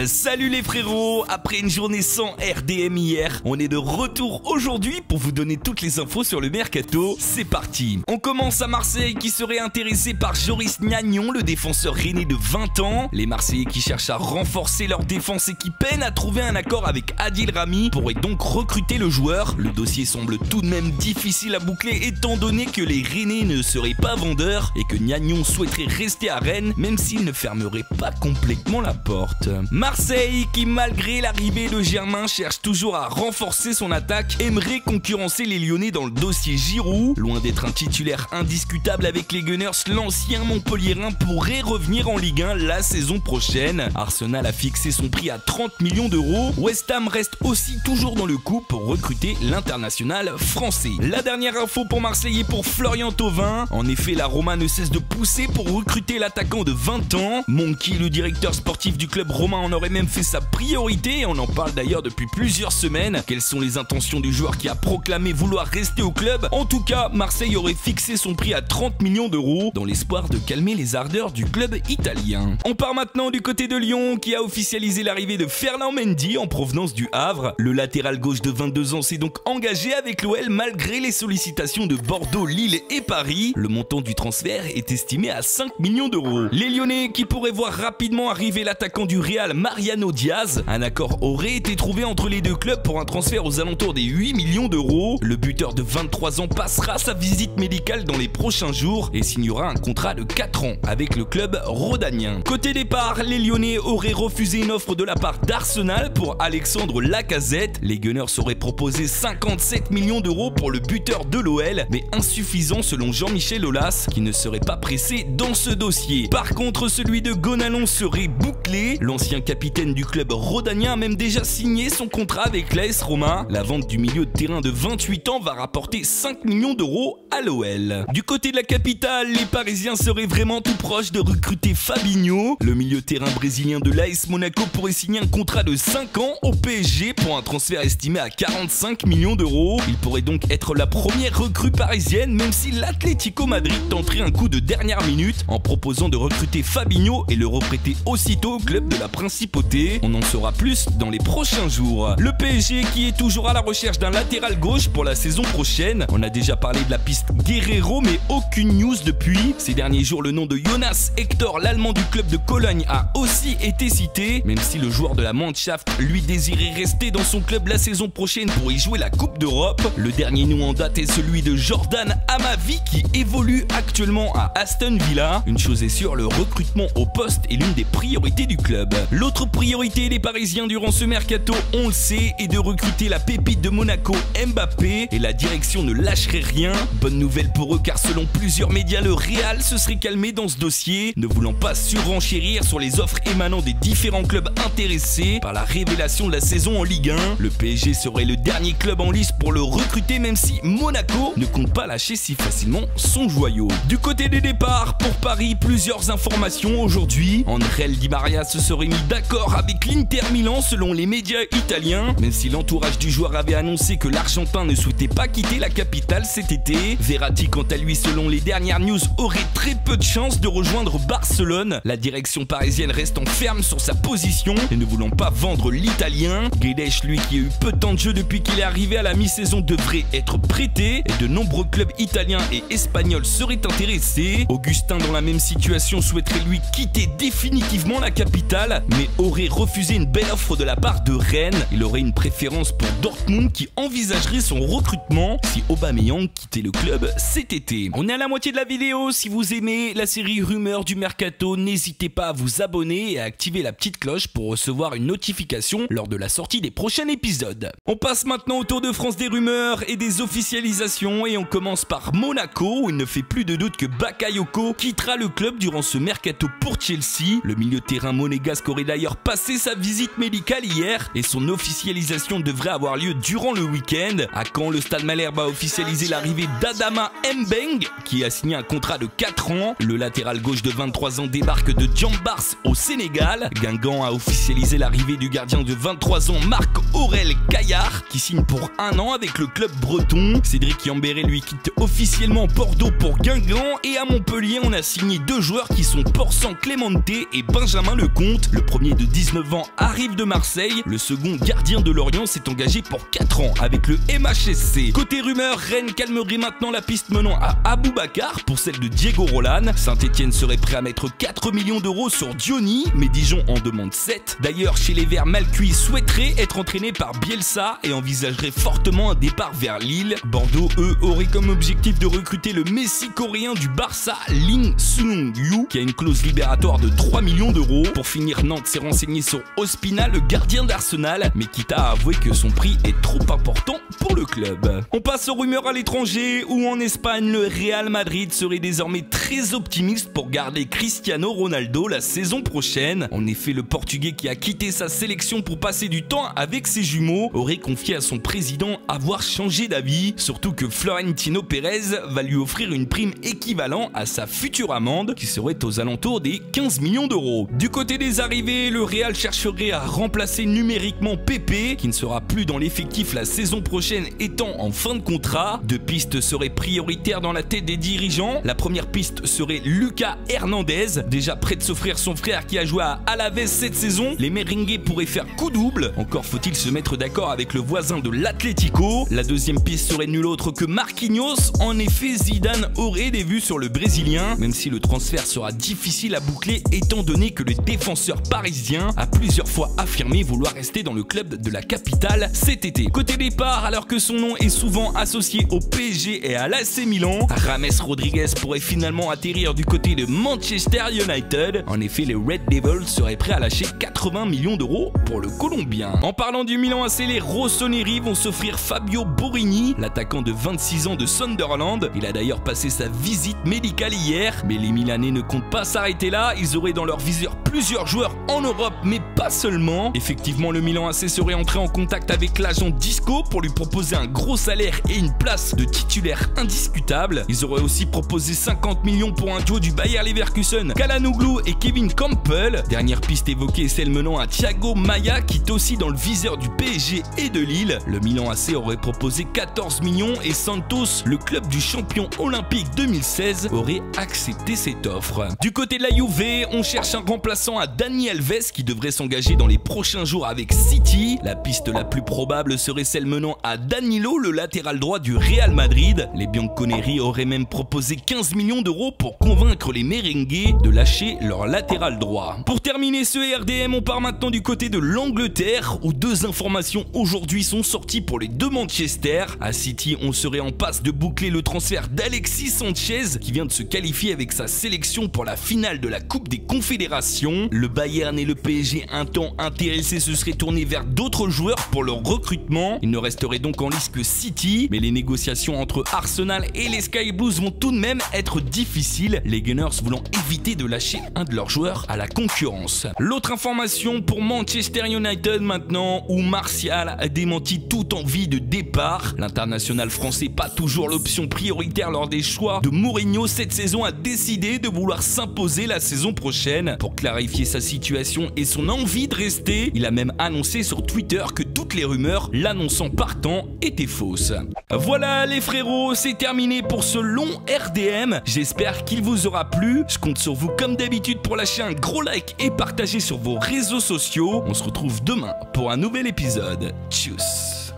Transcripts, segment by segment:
Salut les frérots, après une journée sans RDM hier, on est de retour aujourd'hui pour vous donner toutes les infos sur le mercato. C'est parti. On commence à Marseille qui serait intéressé par Joris Gnagnon, le défenseur rennais de 20 ans. Les Marseillais qui cherchent à renforcer leur défense et qui peinent à trouver un accord avec Adil Rami pourraient donc recruter le joueur. Le dossier semble tout de même difficile à boucler étant donné que les Rennais ne seraient pas vendeurs et que Gnagnon souhaiterait rester à Rennes même s'il ne fermerait pas complètement la porte. Marseille, qui malgré l'arrivée de Germain cherche toujours à renforcer son attaque, aimerait concurrencer les Lyonnais dans le dossier Giroud. Loin d'être un titulaire indiscutable avec les Gunners, l'ancien Montpellierin pourrait revenir en Ligue 1 la saison prochaine. Arsenal a fixé son prix à 30 millions d'euros. West Ham reste aussi toujours dans le coup pour recruter l'international français. La dernière info pour Marseille et pour Florian Thauvin. En effet, la Roma ne cesse de pousser pour recruter l'attaquant de 20 ans. Monkey, le directeur sportif du club romain, en aurait même fait sa priorité et on en parle d'ailleurs depuis plusieurs semaines. Quelles sont les intentions du joueur qui a proclamé vouloir rester au club? En tout cas, Marseille aurait fixé son prix à 30 millions d'euros dans l'espoir de calmer les ardeurs du club italien. On part maintenant du côté de Lyon qui a officialisé l'arrivée de Ferland Mendy en provenance du Havre. Le latéral gauche de 22 ans s'est donc engagé avec l'OL malgré les sollicitations de Bordeaux, Lille et Paris. Le montant du transfert est estimé à 5 millions d'euros. Les Lyonnais qui pourraient voir rapidement arriver l'attaquant du Real, Mariano Diaz. Un accord aurait été trouvé entre les deux clubs pour un transfert aux alentours des 8 millions d'euros. Le buteur de 23 ans passera sa visite médicale dans les prochains jours et signera un contrat de 4 ans avec le club rhodanien. Côté départ, les Lyonnais auraient refusé une offre de la part d'Arsenal pour Alexandre Lacazette. Les Gunners auraient proposé 57 millions d'euros pour le buteur de l'OL, mais insuffisant selon Jean-Michel Aulas qui ne serait pas pressé dans ce dossier. Par contre, celui de Gonalons serait bouclé. L'ancien capitaine du club rhodanien a même déjà signé son contrat avec l'AS Roma. La vente du milieu de terrain de 28 ans va rapporter 5 millions d'euros à l'OL. Du côté de la capitale, les Parisiens seraient vraiment tout proches de recruter Fabinho. Le milieu de terrain brésilien de l'AS Monaco pourrait signer un contrat de 5 ans au PSG pour un transfert estimé à 45 millions d'euros. Il pourrait donc être la première recrue parisienne même si l'Atlético Madrid tenterait un coup de dernière minute en proposant de recruter Fabinho et le reprêter aussitôt au club de la Principauté. On en saura plus dans les prochains jours. Le PSG qui est toujours à la recherche d'un latéral gauche pour la saison prochaine. On a déjà parlé de la piste Guerreiro mais aucune news depuis. Ces derniers jours, le nom de Jonas Hector, l'allemand du club de Cologne, a aussi été cité, même si le joueur de la Mannschaft lui désirait rester dans son club la saison prochaine pour y jouer la Coupe d'Europe. Le dernier nom en date est celui de Jordan Amavi qui évolue actuellement à Aston Villa. Une chose est sûre, le recrutement au poste est l'une des priorités du club. L'autre priorité des Parisiens durant ce mercato, on le sait, est de recruter la pépite de Monaco Mbappé et la direction ne lâcherait rien. Bonne nouvelle pour eux car selon plusieurs médias, le Real se serait calmé dans ce dossier, ne voulant pas surenchérir sur les offres émanant des différents clubs intéressés par la révélation de la saison en Ligue 1. Le PSG serait le dernier club en lice pour le recruter même si Monaco ne compte pas lâcher si facilement son joyau. Du côté des départs, pour Paris, plusieurs informations aujourd'hui. André Di Maria se serait mis d'accord avec l'Inter Milan selon les médias italiens, même si l'entourage du joueur avait annoncé que l'Argentin ne souhaitait pas quitter la capitale cet été. Verratti, quant à lui, selon les dernières news, aurait très peu de chances de rejoindre Barcelone. La direction parisienne restant ferme sur sa position et ne voulant pas vendre l'Italien. Guedes, lui, qui a eu peu de temps de jeu depuis qu'il est arrivé à la mi-saison, devrait être prêté et de nombreux clubs italiens et espagnols seraient intéressés. Augustin, dans la même situation, souhaiterait lui quitter définitivement la capitale, mais aurait refusé une belle offre de la part de Rennes. Il aurait une préférence pour Dortmund qui envisagerait son recrutement si Aubameyang quittait le club cet été. On est à la moitié de la vidéo. Si vous aimez la série Rumeurs du Mercato, n'hésitez pas à vous abonner et à activer la petite cloche pour recevoir une notification lors de la sortie des prochains épisodes. On passe maintenant au Tour de France des rumeurs et des officialisations et on commence par Monaco où il ne fait plus de doute que Bakayoko quittera le club durant ce mercato pour Chelsea. Le milieu de terrain monégasque aurait d'ailleurs passé sa visite médicale hier et son officialisation devrait avoir lieu durant le week-end. À Caen, le Stade Malherbe a officialisé l'arrivée d'Adama Mbeng qui a signé un contrat de 4 ans. Le latéral gauche de 23 ans débarque de Djambars au Sénégal. Guingamp a officialisé l'arrivée du gardien de 23 ans Marc-Aurel Caillard qui signe pour 1 an avec le club breton. Cédric Yambéré lui quitte officiellement Bordeaux pour Guingamp et à Montpellier on a signé 2 joueurs qui sont Porsan Clemente et Benjamin le compte. Le premier de 19 ans arrive de Marseille. Le second gardien de Lorient s'est engagé pour 4 ans avec le MHSC. Côté rumeur, Rennes calmerait maintenant la piste menant à Aboubacar pour celle de Diego Roland. Saint-Etienne serait prêt à mettre 4 millions d'euros sur Diony, mais Dijon en demande 7. D'ailleurs, chez les Verts, Malcuit souhaiterait être entraîné par Bielsa et envisagerait fortement un départ vers Lille. Bordeaux, eux, auraient comme objectif de recruter le Messi coréen du Barça, Ling Seung-yu, qui a une clause libératoire de 3 millions d'euros. Pour finir, Nantes s'est renseigné sur Ospina, le gardien d'Arsenal, mais quitte à avouer que son prix est trop important pour le club. On passe aux rumeurs à l'étranger, où en Espagne, le Real Madrid serait désormais très optimiste pour garder Cristiano Ronaldo la saison prochaine. En effet, le Portugais qui a quitté sa sélection pour passer du temps avec ses jumeaux aurait confié à son président avoir changé d'avis, surtout que Florentino Pérez va lui offrir une prime équivalente à sa future amende qui serait aux alentours des 15 millions d'euros. Du côté des arrivées, le Real chercherait à remplacer numériquement Pepe qui ne sera plus dans l'effectif la saison prochaine étant en fin de contrat. Deux pistes seraient prioritaires dans la tête des dirigeants. La première piste serait Lucas Hernandez, déjà prêt de s'offrir son frère qui a joué à Alaves cette saison. Les merengues pourraient faire coup double, encore faut-il se mettre d'accord avec le voisin de l'Atlético. La deuxième piste serait nul autre que Marquinhos. En effet, Zidane aurait des vues sur le Brésilien, même si le transfert sera difficile à boucler étant donné que le défenseur parisien a plusieurs fois affirmé vouloir rester dans le club de la capitale cet été. Côté départ, alors que son nom est souvent associé au PSG et à l'AC Milan, James Rodriguez pourrait finalement atterrir du côté de Manchester United. En effet, les Red Devils seraient prêts à lâcher 80 millions d'euros pour le Colombien. En parlant du Milan AC, les rossoneri vont s'offrir Fabio Borini, l'attaquant de 26 ans de Sunderland. Il a d'ailleurs passé sa visite médicale hier, mais les Milanais ne comptent pas s'arrêter là. Ils auraient dans leur viseur plusieurs joueurs en Europe, mais pas seulement. Effectivement, le Milan AC serait entré en contact avec l'agent Disco pour lui proposer un gros salaire et une place de titulaire indiscutable. Ils auraient aussi proposé 50 millions pour un duo du Bayer Leverkusen, Calhanoglu et Kevin Campbell. Dernière piste évoquée est celle menant à Thiago Maia qui est aussi dans le viseur du PSG et de Lille. Le Milan AC aurait proposé 14 millions et Santos, le club du champion olympique 2016, aurait accepté cette offre. Du côté de la Juve, on cherche un remplaçant à Dani Alves qui devrait s'engager dans les prochains jours avec City. La piste la plus probable serait celle menant à Danilo, le latéral droit du Real Madrid. Les Bianconeri auraient même proposé 15 millions d'euros pour convaincre les merengues de lâcher leur latéral droit. Pour terminer ce RDM, on part maintenant du côté de l'Angleterre où deux informations aujourd'hui sont sorties pour les deux Manchester. À City, on serait en passe de boucler le transfert d'Alexis Sanchez qui vient de se qualifier avec sa sélection pour la finale de la Coupe des Confédérations. Le Bayern et le PSG, un temps intéressés, se seraient tournés vers d'autres joueurs pour leur recrutement. Il ne resterait donc en lice que City, mais les négociations entre Arsenal et les Sky Blues vont tout de même être difficiles, les Gunners voulant éviter de lâcher un de leurs joueurs à la concurrence. L'autre information pour Manchester United maintenant, où Martial a démenti toute envie de départ. L'international français, pas toujours l'option prioritaire lors des choix de Mourinho cette saison, a décidé de vouloir s'imposer la saison prochaine. Pour clarifier sa situation et son envie de rester, il a même annoncé sur Twitter que toutes les rumeurs l'annonçant partant étaient fausses. Voilà les frérots, c'est terminé pour ce long RDM. J'espère qu'il vous aura plu. Je compte sur vous comme d'habitude pour lâcher un gros like et partager sur vos réseaux sociaux. On se retrouve demain pour un nouvel épisode. Tchuss.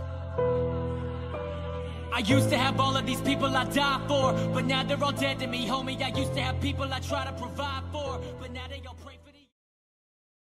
I used to have all of these people I die for, but now they're all dead to me, homie. I used to have people I try to provide for.